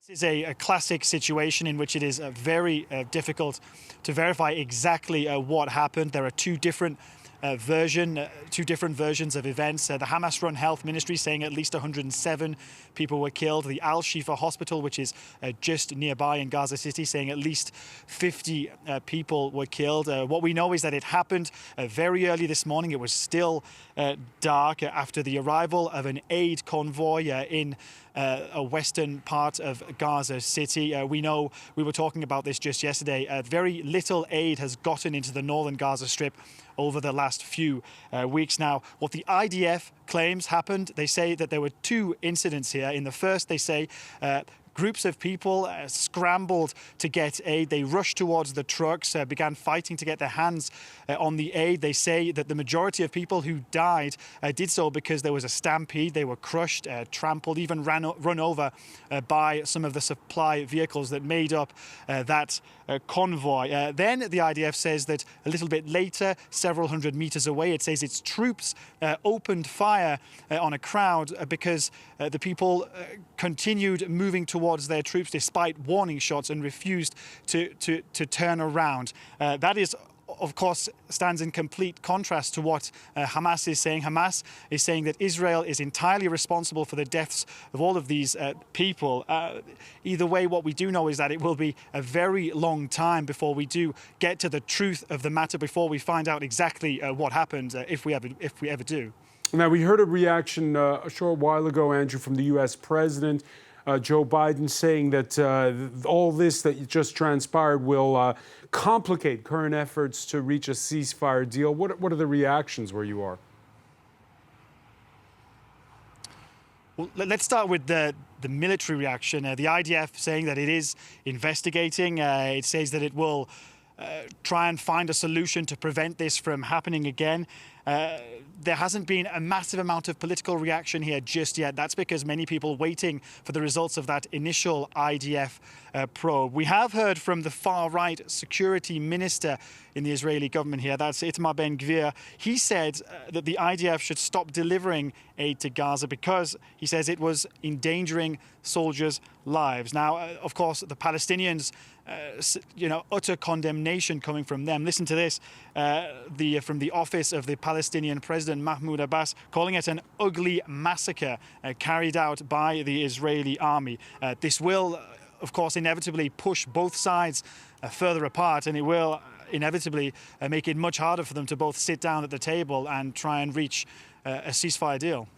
This is a classic situation in which it is very difficult to verify exactly what happened. There are two different versions of events. The Hamas-run health ministry saying at least 107 people were killed. The Al-Shifa hospital, which is just nearby in Gaza City, saying at least 50 people were killed. What we know is that it happened very early this morning. It was still dark after the arrival of an aid convoy in a western part of Gaza City. We know, we were talking about this just yesterday, very little aid has gotten into the northern Gaza Strip over the last few weeks now. What the IDF claims happened, they say that there were two incidents here. In the first, they say groups of people scrambled to get aid. They rushed towards the trucks, began fighting to get their hands on the aid. They say that the majority of people who died did so because there was a stampede. They wwere crushed, trampled, even run over by some of the supply vehicles that made up that convoy. Then the IDF says that a little bit later, several hundred meters away, it says its troops opened fire on a crowd because the people continued moving towards their troops despite warning shots and refused to turn around. That is, of course, stands in complete contrast to what Hamas is saying. Hamas is saying that Israel is entirely responsible for the deaths of all of these people. Either way, what we do know is that it will be a very long time before we do get to the truth of the matter, before we find out exactly what happened, if we ever do. Now, we heard a reaction a short while ago, Andrew, from the U.S. President, Joe Biden, saying that all this that just transpired will complicate current efforts to reach a ceasefire deal. What are the reactions where you are? Well, let's start with the military reaction. The IDF saying that it is investigating. It says that it will try and find a solution to prevent this from happening again. There hasn't been a massive amount of political reaction here just yet. That's because many people waiting for the results of that initial IDF probe. We have heard from the far-right security minister in the Israeli government here, that's Itamar Ben-Gvir. He said that the IDF should stop delivering aid to Gaza because, he says, it was endangering soldiers' lives. Now, of course, the Palestinians, utter condemnation coming from them. Listen to this, from the office of the Palestinian President Mahmoud Abbas, calling it an ugly massacre carried out by the Israeli army. This will, of course, inevitably push both sides further apart, and it will inevitably make it much harder for them to both sit down at the table and try and reach a ceasefire deal.